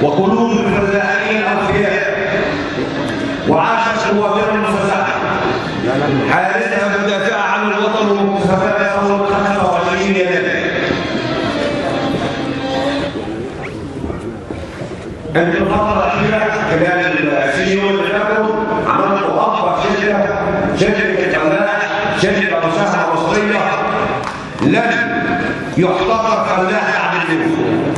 وقلوب الفلاحين الأوفياء، وعاشت قواتنا المسلحة حارسها مدافعة عن الوطن ومكتسبات ثورة 25 يناير. انتم الفترة الأخيرة خلال السنين اللي فاتوا عملتوا أكبر شركة فلاح، شركة مساهمة مصرية لن يحتقر فلاح بعد اليوم.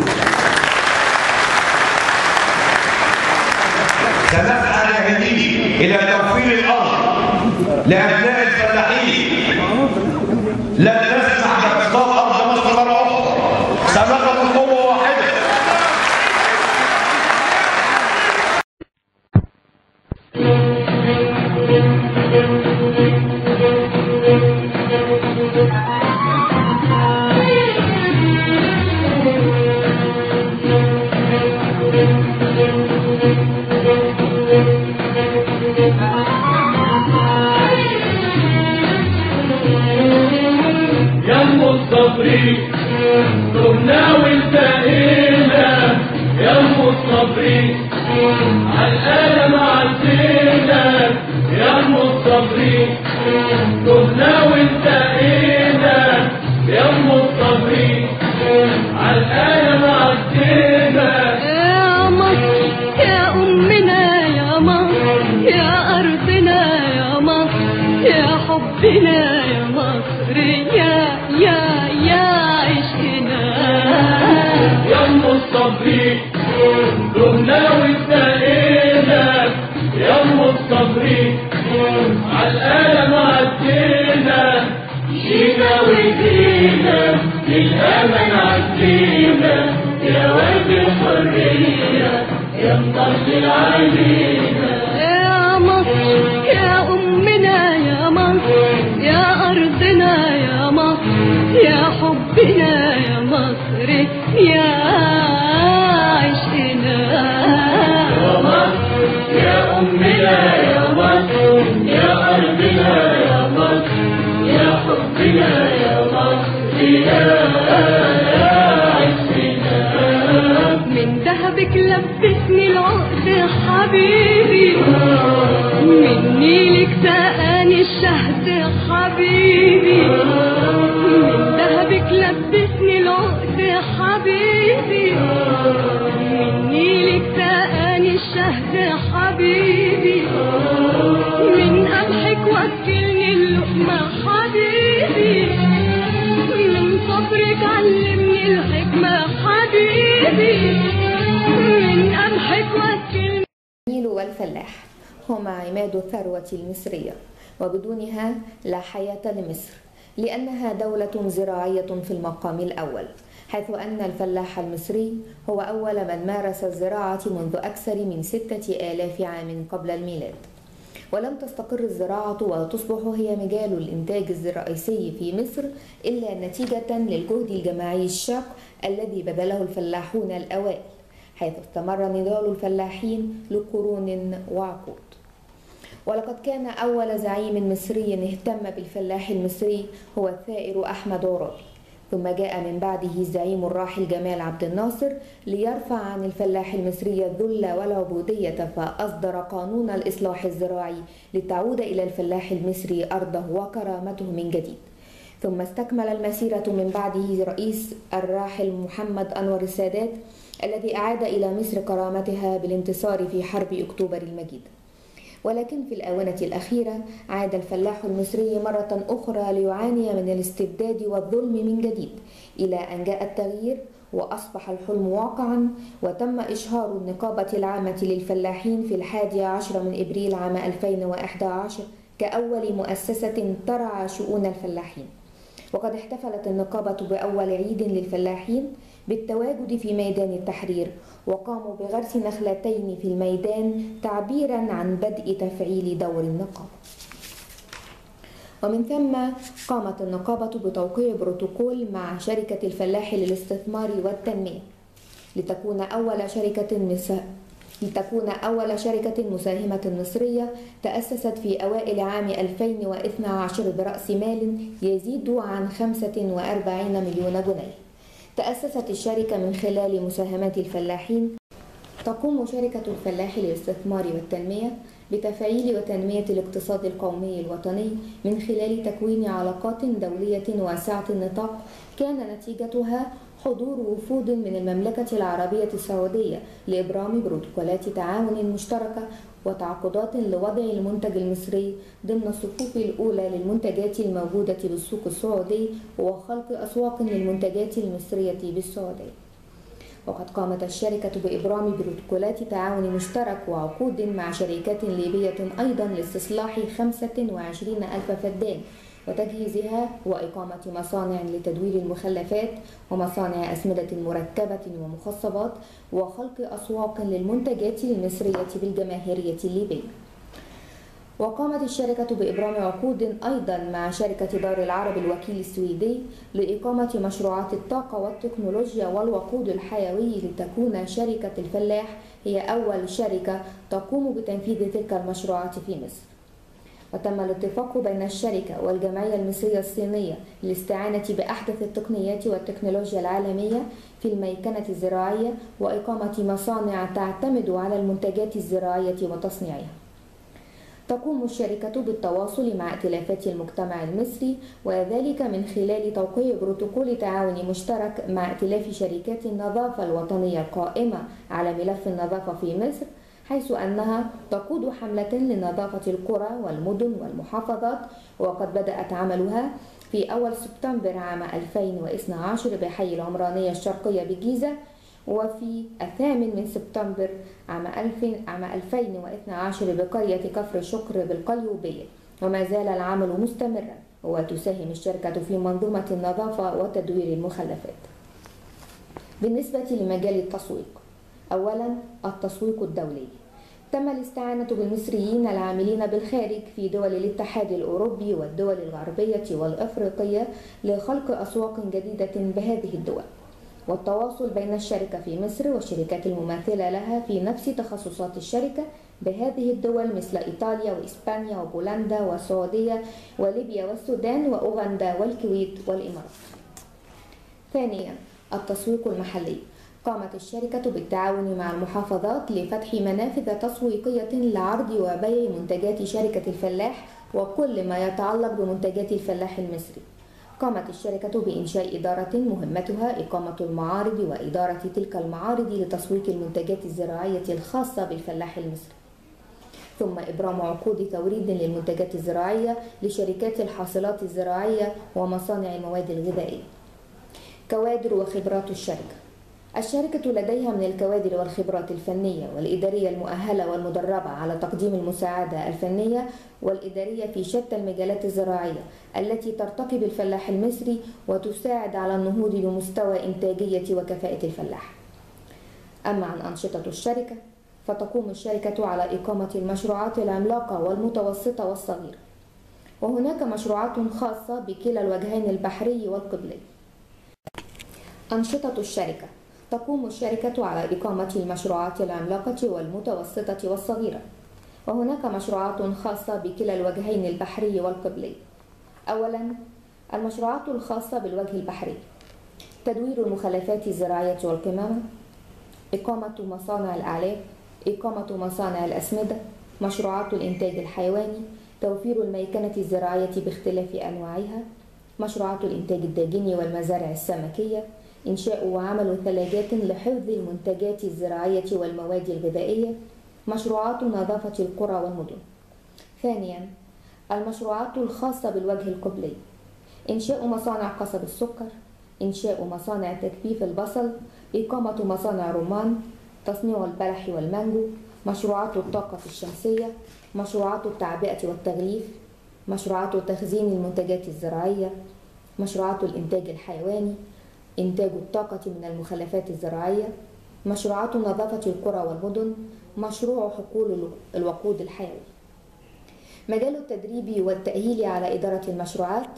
سنسعى جاهدين إلى توفير الأرض لأبناء الفلاحين. لن نسمح باقتصاد أرض مصر مرة أخرى. سنقف قوة واحدة. تهنا والتقينا يا الصابرين عالآلة عدينا يا الصابرين. تهنا والتقينا يا الصابرين عالآلة عدينا. يا مصر يا أمنا يا مصر يا أرضنا يا مصر يا حبنا يا مصر يا عشقنا. يا الصابرين تهنا والتقينا يا الصابرين عالآلة عدينا. جينا وجينا للأمل عدينا يا ورد الحرية يا مطل علينا. يا مصر يا أمنا يا مصر يا أرضنا يا مصر يا حبنا يا مصر يا عشقنا. يا مصر يا أمنا يا مصر يا أرضنا يا مصر يا حبنا يا مصر يا عشقنا. من ذهبك لبسني العقد حبيبي، من نيلك سقاني الشهد حبيبي، من ذهبك لبسني العقد حبيبي، من نيلك سقاني الشهد حبيبي، من قمحك وكلني اللقمة حبيبي، من صبرك علمني الحكمة حبيبي، من قمحك وكلني. النيل والفلاح هما عماد الثروة المصرية، وبدونها لا حياة لمصر، لأنها دولة زراعية في المقام الأول، حيث أن الفلاح المصري هو أول من مارس الزراعة منذ أكثر من 6000 عام قبل الميلاد. ولم تستقر الزراعة وتصبح هي مجال الإنتاج الرئيسي في مصر إلا نتيجة للجهد الجماعي الشاق الذي بذله الفلاحون الأوائل، حيث استمر نضال الفلاحين لقرون وعقود. ولقد كان أول زعيم مصري اهتم بالفلاح المصري هو الثائر أحمد عرابي، ثم جاء من بعده الزعيم الراحل جمال عبد الناصر ليرفع عن الفلاح المصري الذل والعبودية، فأصدر قانون الإصلاح الزراعي لتعود إلى الفلاح المصري أرضه وكرامته من جديد. ثم استكمل المسيرة من بعده رئيس الراحل محمد أنور السادات الذي أعاد إلى مصر كرامتها بالانتصار في حرب أكتوبر المجيد. ولكن في الآونة الأخيرة عاد الفلاح المصري مرة أخرى ليعاني من الاستبداد والظلم من جديد، إلى أن جاء التغيير وأصبح الحلم واقعا، وتم إشهار النقابة العامة للفلاحين في 11 من إبريل عام 2011 كأول مؤسسة ترعى شؤون الفلاحين. وقد احتفلت النقابة بأول عيد للفلاحين بالتواجد في ميدان التحرير، وقاموا بغرس نخلتين في الميدان تعبيرا عن بدء تفعيل دور النقابة. ومن ثم قامت النقابة بتوقيع بروتوكول مع شركة الفلاح للاستثمار والتنمية لتكون أول شركة مساهمة مصرية تأسست في أوائل عام 2012 برأس مال يزيد عن 45 مليون جنيه. تأسست الشركة من خلال مساهمات الفلاحين تقوم شركة الفلاح للاستثمار والتنمية بتفعيل وتنمية الاقتصاد القومي الوطني من خلال تكوين علاقات دولية واسعة النطاق كان نتيجتها حضور وفود من المملكة العربية السعودية لإبرام بروتوكولات تعاون مشتركة وتعاقدات لوضع المنتج المصري ضمن الصفوف الأولى للمنتجات الموجودة بالسوق السعودي وخلق أسواق للمنتجات المصرية بالسعودية. وقد قامت الشركة بإبرام بروتوكولات تعاون مشترك وعقود مع شركات ليبية أيضا لاستصلاح 25,000 فدان وتجهيزها وإقامة مصانع لتدوير المخلفات ومصانع أسمدة مركبة ومخصبات وخلق أسواق للمنتجات المصرية بالجماهيرية الليبية. وقامت الشركة بإبرام عقود أيضا مع شركة دار العرب الوكيل السويدي لإقامة مشروعات الطاقة والتكنولوجيا والوقود الحيوي لتكون شركة الفلاح هي أول شركة تقوم بتنفيذ تلك المشروعات في مصر. وتم الاتفاق بين الشركة والجمعية المصرية الصينية للاستعانة بأحدث التقنيات والتكنولوجيا العالمية في الميكنة الزراعية وإقامة مصانع تعتمد على المنتجات الزراعية وتصنيعها. تقوم الشركة بالتواصل مع ائتلافات المجتمع المصري وذلك من خلال توقيع بروتوكول تعاون مشترك مع ائتلاف شركات النظافة الوطنية القائمة على ملف النظافة في مصر، حيث أنها تقود حملة لنظافة القرى والمدن والمحافظات، وقد بدأت عملها في أول سبتمبر عام 2012 بحي العمرانية الشرقية بالجيزة، وفي 8 سبتمبر عام 2012 بقرية كفر شكر بالقليوبية، وما زال العمل مستمرا، وتساهم الشركة في منظومة النظافة وتدوير المخلفات. بالنسبة لمجال التسويق، أولا التسويق الدولي، تم الاستعانة بالمصريين العاملين بالخارج في دول الاتحاد الأوروبي والدول الغربية والأفريقية لخلق أسواق جديدة بهذه الدول، والتواصل بين الشركة في مصر والشركات المماثلة لها في نفس تخصصات الشركة بهذه الدول مثل إيطاليا وإسبانيا وبولندا والسعودية وليبيا والسودان وأوغندا والكويت والإمارات. ثانيا التسويق المحلي، قامت الشركة بالتعاون مع المحافظات لفتح منافذ تسويقية لعرض وبيع منتجات شركة الفلاح وكل ما يتعلق بمنتجات الفلاح المصري. قامت الشركة بإنشاء إدارة مهمتها إقامة المعارض وإدارة تلك المعارض لتسويق المنتجات الزراعية الخاصة بالفلاح المصري، ثم إبرام عقود توريد للمنتجات الزراعية لشركات الحاصلات الزراعية ومصانع المواد الغذائية. كوادر وخبرات الشركة لديها من الكوادر والخبرات الفنية والإدارية المؤهلة والمدربة على تقديم المساعدة الفنية والإدارية في شتى المجالات الزراعية التي ترتقي بالفلاح المصري وتساعد على النهوض بمستوى إنتاجية وكفاءة الفلاح. أما عن أنشطة الشركة، فتقوم الشركة على إقامة المشروعات العملاقة والمتوسطة والصغيرة، وهناك مشروعات خاصة بكلا الوجهين البحري والقبلي. أنشطة الشركة، تقوم الشركة على إقامة المشروعات العملاقة والمتوسطة والصغيرة، وهناك مشروعات خاصة بكلا الوجهين البحري والقبلي. أولا المشروعات الخاصة بالوجه البحري، تدوير المخلفات الزراعية والقمامة، إقامة مصانع الأعلاف، إقامة مصانع الأسمدة، مشروعات الإنتاج الحيواني، توفير الميكنة الزراعية باختلاف أنواعها، مشروعات الإنتاج الداجني والمزارع السمكية، إنشاء وعمل ثلاجات لحفظ المنتجات الزراعية والمواد الغذائية، مشروعات نظافة القرى والمدن. ثانيا المشروعات الخاصة بالوجه القبلي، إنشاء مصانع قصب السكر، إنشاء مصانع تجفيف البصل، إقامة مصانع رمان، تصنيع البلح والمانجو، مشروعات الطاقة الشمسية، مشروعات التعبئة والتغليف، مشروعات تخزين المنتجات الزراعية، مشروعات الإنتاج الحيواني، إنتاج الطاقة من المخلفات الزراعية، مشروعات نظافة القرى والمدن، مشروع حقول الوقود الحيوي. مجال التدريب والتأهيل على إدارة المشروعات،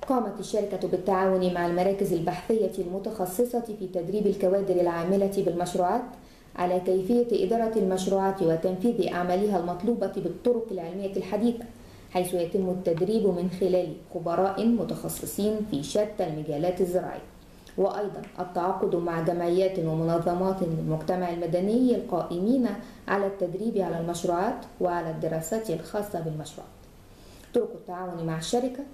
قامت الشركة بالتعاون مع المراكز البحثية المتخصصة في تدريب الكوادر العاملة بالمشروعات على كيفية إدارة المشروعات وتنفيذ أعمالها المطلوبة بالطرق العلمية الحديثة، حيث يتم التدريب من خلال خبراء متخصصين في شتى المجالات الزراعية. وأيضا التعاقد مع جمعيات ومنظمات المجتمع المدني القائمين على التدريب على المشروعات وعلى الدراسات الخاصة بالمشروعات. طرق التعاون مع الشركة: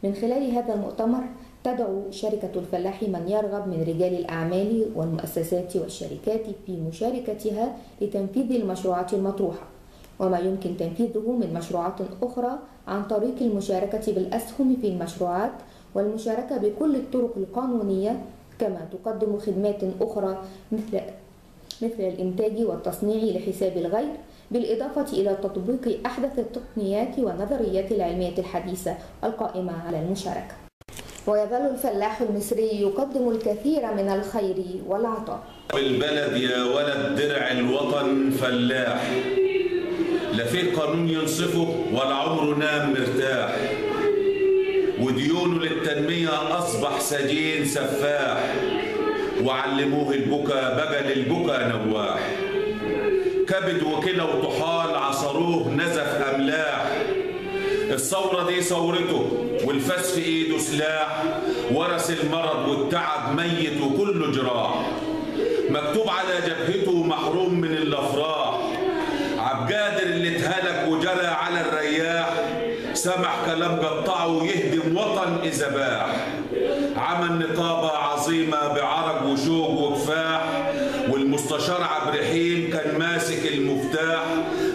من خلال هذا المؤتمر تدعو شركة الفلاح من يرغب من رجال الأعمال والمؤسسات والشركات في مشاركتها لتنفيذ المشروعات المطروحة، وما يمكن تنفيذه من مشروعات أخرى عن طريق المشاركة بالأسهم في المشروعات والمشاركة بكل الطرق القانونية، كما تقدم خدمات أخرى مثل الإنتاج والتصنيع لحساب الغير، بالإضافة إلى تطبيق أحدث التقنيات والنظريات العلمية الحديثة القائمة على المشاركة. ويظل الفلاح المصري يقدم الكثير من الخير والعطاء. البلد يا ولد درع الوطن فلاح، لا فيه قانون ينصفه ولا عمره نام مرتاح، وديونه للتنمية أصبح سجين سفاح، وعلموه البكا بقى للبكا نواح، كبد وكلى وطحال عصروه نزف أملاح، الثورة دي ثورته والفاس في ايده سلاح، ورث المرض والتعب ميت وكله جراح، مكتوب على جبهته محروم من الافراح، عبقادر اللي اتهلك وجرى على الرياح، سمع كلام قطعه ويهدم وطن إذا باح، عمل نقابة عظيمة بعرق وشوق وكفاح، والمستشار عبد الرحيم كان ماسك المفتاح،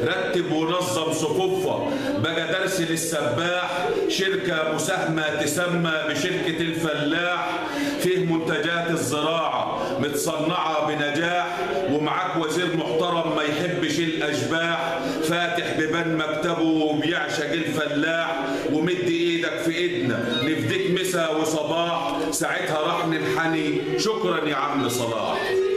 رتب ونظم صفوفها بقى درس للسباح، شركة مساهمة تسمى بشركة الفلاح، فيه منتجات الزراعة متصنعة بنجاح، ومعاك وزير محترم ما يحبش الأشباح، فاتح ببان مكتبه وبيعشق الفلاح، ومد ايدك في ايدنا نفديك مسا وصباح، ساعتها راح ننحني شكرا يا عم صلاح.